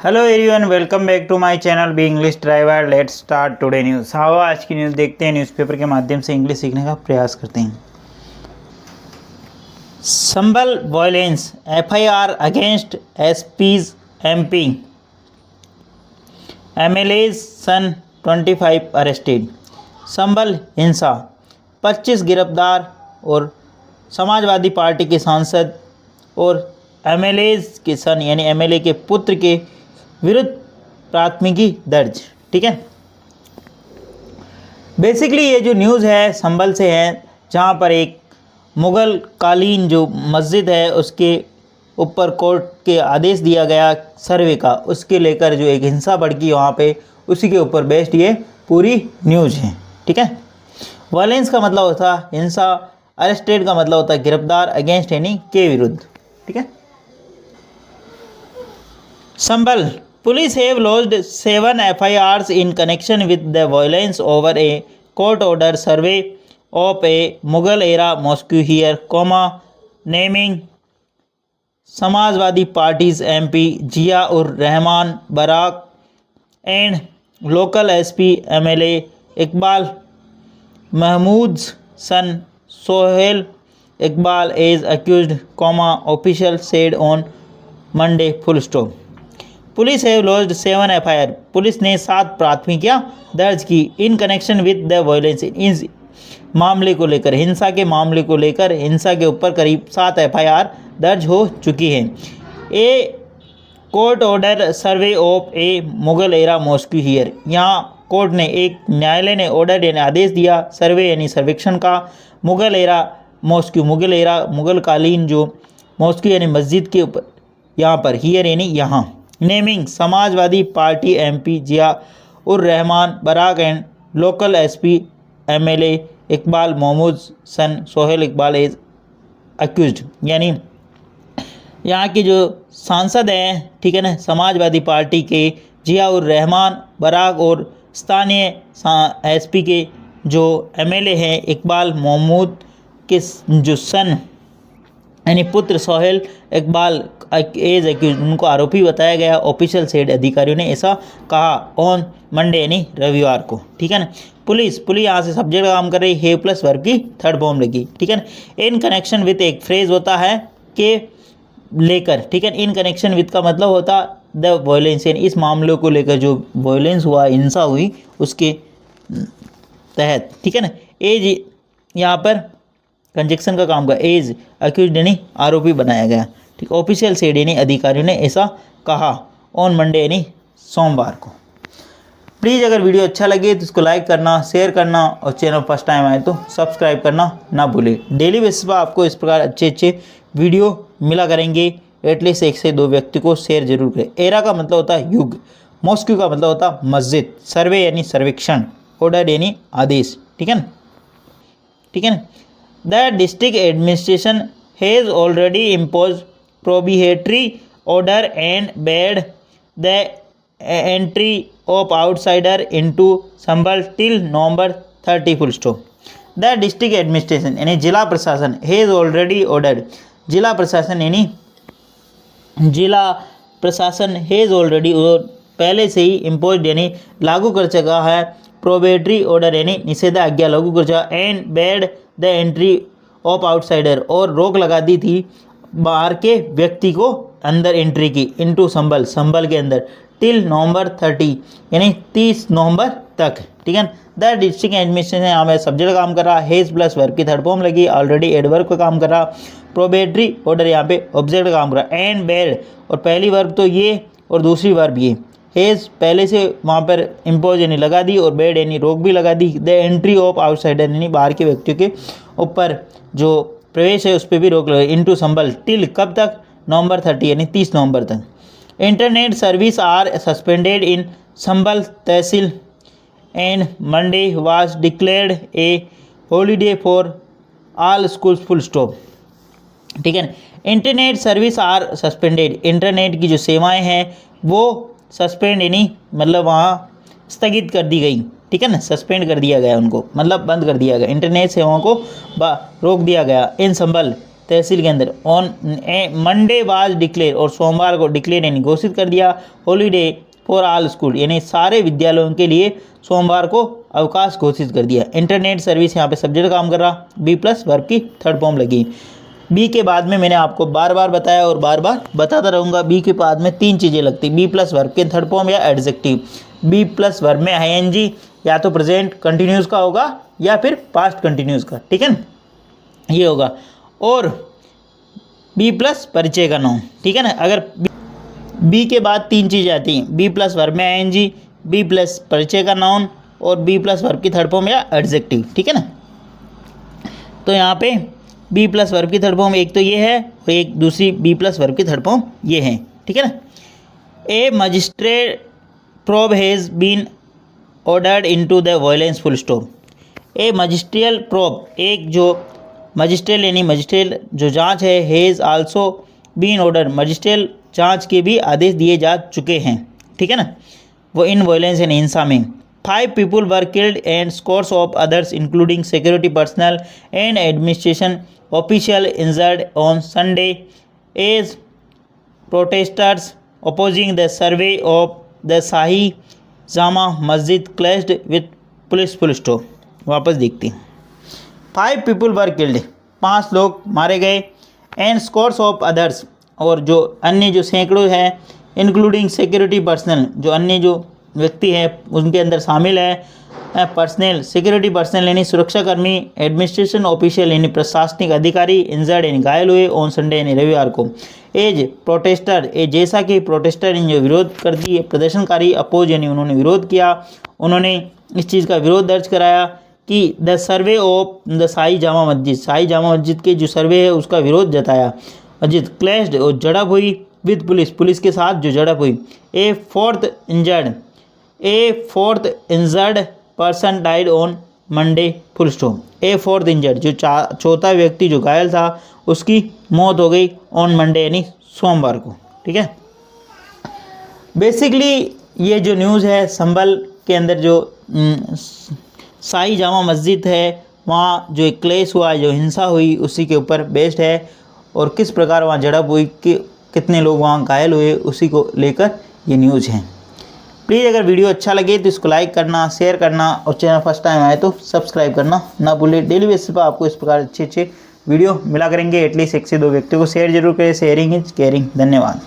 Hello everyone, welcome back to my channel be English driver. Let's start today news. आओ आज की news देखते हैं। न्यूज़पेपर के माध्यम से इंग्लिश सीखने का प्रयास करते हैं। Sambhal violence, FIR against SPs MP, MLA's son 25 arrested. Sambhal हिंसा, 25 गिरफ्तार और समाजवादी पार्टी के सांसद और एमएलएज के सन यानी एमएलए के पुत्र के विरुद्ध प्राथमिकी दर्ज। ठीक है, बेसिकली ये जो न्यूज़ है संभल से है, जहाँ पर एक मुग़ल कालीन जो मस्जिद है उसके ऊपर कोर्ट के आदेश दिया गया सर्वे का, उसके लेकर जो एक हिंसा भड़की वहाँ पे, उसी के ऊपर बेस्ड ये पूरी न्यूज़ है। ठीक है, वायलेंस का मतलब होता है हिंसा, अरेस्टेड का मतलब होता है गिरफ्तार, अगेंस्ट यानी के विरुद्ध। ठीक है, Sambhal police have launched 7 FIRs in connection with the violence over a court order survey of a Mughal era mosque here, naming Samajwadi Party's MP Zia-ur-Rahman Barak and local SP MLA Iqbal Mahmood's son Sohail Iqbal is accused, official said on Monday, full stop. Police have launched 7 FIR, police ने 7 प्राथमिकियां दर्ज की in connection with the violence, इस मामले को लेकर, हिंसा के मामले को लेकर, हिंसा के ऊपर करीब 7 FIR दर्ज हो चुकी हैं। A court order survey of a Mughal era mosque here, यहाँ कोर्ट ने एक न्यायालय ने ऑर्डर यानी आदेश दिया सर्वे यानी सर्वेक्षण का Mughal era mosque, Mughal era Mughal कालीन जो मॉस्क यानी मस्जिद के ऊपर, यहाँ पर हियर यानी यहाँ, naming Samajwadi party MP Zia-ur-Rahman Barq and local SP MLA Iqbal Mahmood son Sohail Iqbal as accused, यानी यहाँ के जो सांसद हैं, ठीक है ना, समाजवादी पार्टी के जिया-उर-रहमान बराक और स्थानीय SP के जो MLA हैं इकबाल महमूद के जो सन यानी पुत्र सोहेल इकबाल एज एक्यूज, उनको आरोपी बताया गया। ऑफिशियल सेड, अधिकारियों ने ऐसा कहा ऑन मंडे यानी रविवार को। ठीक है ना, पुलिस यहाँ से सब्जेक्ट काम कर रही है प्लस वर्ब की थर्ड फॉर्म लगी। ठीक है ना, इन कनेक्शन विथ एक फ्रेज होता है के लेकर। ठीक है, इन कनेक्शन विथ का मतलब होता द वायलेंस, यानी इस मामले को लेकर जो वायलेंस हुआ, हिंसा हुई उसके तहत। ठीक है ना, एज यहाँ पर कंजक्शन का काम का, एज अक्यूज्ड यानी आरोपी बनाया गया। ठीक, ऑफिशियल सेड यानी अधिकारियों ने ऐसा कहा ऑन मंडे यानी सोमवार को। प्लीज़ अगर वीडियो अच्छा लगे तो इसको लाइक करना, शेयर करना और चैनल फर्स्ट टाइम आए तो सब्सक्राइब करना ना भूलें। डेली बेसिस पर आपको इस प्रकार अच्छे वीडियो मिला करेंगे। एटलीस्ट 1 से 2 व्यक्ति को शेयर जरूर करें। एरा का मतलब होता है युग, मॉस्क का मतलब होता है मस्जिद, सर्वे यानी सर्वेक्षण, ऑर्डर यानी आदेश। ठीक है ना, ठीक है ना। The district administration has already imposed prohibitory order and banned the entry of outsider into Sambal till November 30 full stop. The district administration यानी जिला प्रशासन has already ordered, जिला प्रशासन यानी जिला प्रशासन has already पहले से ही imposed यानी लागू कर चुका है, प्रोहिबिटरी ऑर्डर यानी निषेधाज्ञा लागू कर चुका, and bad the entry of outsider, और रोक लगा दी थी बाहर के व्यक्ति को अंदर एंट्री की, इनटू संभल, संभल के अंदर, टिल नवंबर 30 यानी 30 नवंबर तक। ठीक है, द डिस्ट्रिक्ट एडमिनिस्ट्रेशन यहाँ में सब्जेक्ट काम कर रहा, हेज प्लस वर्ब की थर्ड फॉर्म लगी, ऑलरेडी एडवर्ब का काम कर रहा, प्रोबेटरी ऑर्डर यहाँ पे ऑब्जेक्ट का काम कर रहा, एंड बैड, और पहली वर्ब तो ये और दूसरी वर्ब ये, हेज पहले से वहाँ पर इम्पोज यानी लगा दी और बेड यानी रोक भी लगा दी, द एंट्री ऑफ आउटसाइडर यानी बाहर के व्यक्तियों के ऊपर जो प्रवेश है उस पर भी रोक लगा, इनटू संभल, टिल कब तक, नवंबर 30 यानी 30 नवंबर तक। Internet service are suspended in Sambhal तहसील and Monday was declared a holiday for all schools full stop. ठीक है ना, internet service are suspended, internet की जो सेवाएं हैं वो सस्पेंड यानी मतलब वहाँ स्थगित कर दी गई। ठीक है ना, सस्पेंड कर दिया गया उनको, मतलब बंद कर दिया गया, इंटरनेट सेवाओं को रोक दिया गया इन संभल तहसील के अंदर ऑन मंडे वाज डिक्लेयर, और सोमवार को डिक्लेयर यानी घोषित कर दिया हॉलीडे फॉर ऑल स्कूल, यानी सारे विद्यालयों के लिए सोमवार को अवकाश घोषित कर दिया। इंटरनेट सर्विस यहाँ पे सब्जेक्ट काम कर रहा, बी प्लस वर्ब की थर्ड फॉर्म लगी। बी के बाद में मैंने आपको बार बार बताया और बार बार बताता रहूँगा, बी के बाद में 3 चीज़ें लगती, बी प्लस वर्ब के थर्ड फॉर्म या एडजेक्टिव। बी प्लस वर्ब में आईएनजी या तो प्रेजेंट कंटिन्यूस का होगा या फिर पास्ट कंटिन्यूस का, ठीक है ना, ये होगा। और बी प्लस परिचय का नाउन, ठीक है ना। अगर बी के बाद 3 चीज़ें आती हैं, बी प्लस वर्ब में आईएनजी, बी प्लस परिचय का नाउन और बी प्लस वर्ब की थर्ड फॉर्म या एडजेक्टिव, ठीक है ना। तो यहाँ पे बी प्लस वर्ब की थर्ड फॉर्म एक तो ये है और एक दूसरी बी प्लस वर्ब की थर्ड फॉर्म ये है, ठीक है ना। A magistrate probe has been ordered into the violence full stop. A magisterial probe, एक जो मजिस्ट्रियल यानी मजिस्ट्रियल जो जांच है, has also been order, magisterial जांच के भी आदेश दिए जा चुके हैं, ठीक है ना, वो इन वायलेंस यानी हिंसा में। 5 people were killed and scores of others including security personnel and administration officials injured on Sunday as protesters opposing the survey of the Shahi Jama Masjid clashed with police full stop। वापस देखते हैं, 5 people were killed, 5 लोग मारे गए, and scores of others, और जो अन्य जो सैकड़ों हैं, इंक्लूडिंग सिक्योरिटी पर्सनल, जो अन्य जो व्यक्ति हैं उनके अंदर शामिल है पर्सनल, सिक्योरिटी पर्सनल यानी सुरक्षाकर्मी, एडमिनिस्ट्रेशन ऑफिशियल यानी प्रशासनिक अधिकारी, इंजर्ड यानी घायल हुए, ऑन संडे यानी रविवार को। एज प्रोटेस्टर, ए जैसा कि प्रोटेस्टर इन जो विरोध कर दिए, प्रदर्शनकारी, अपोज यानी उन्होंने विरोध किया, उन्होंने इस चीज़ का विरोध दर्ज कराया कि द सर्वे ऑफ द शाही जामा मस्जिद, शाही जामा मस्जिद के जो सर्वे है उसका विरोध जताया। मस्जिद क्लैश्ड और झड़प हुई विद पुलिस, पुलिस के साथ जो झड़प हुई। A fourth injured person died on Monday full stop. A fourth injured जो चौथा व्यक्ति जो घायल था उसकी मौत हो गई ऑन मंडे यानी सोमवार को, ठीक है। बेसिकली ये जो न्यूज़ है संभल के अंदर जो शाही जामा मस्जिद है वहाँ जो एक क्लेश हुआ, जो हिंसा हुई उसी के ऊपर बेस्ड है, और किस प्रकार वहाँ झड़प हुई, कि कितने लोग वहाँ घायल हुए उसी को लेकर ये न्यूज़ है। प्लीज़ अगर वीडियो अच्छा लगे तो इसको लाइक करना, शेयर करना, और चैनल फर्स्ट टाइम आए तो सब्सक्राइब करना ना भूलें। डेली बेसिस पर आपको इस प्रकार अच्छे अच्छे वीडियो मिला करेंगे, एटलीस्ट 1 से 2 व्यक्तियों को शेयर जरूर करें। Sharing is caring. धन्यवाद।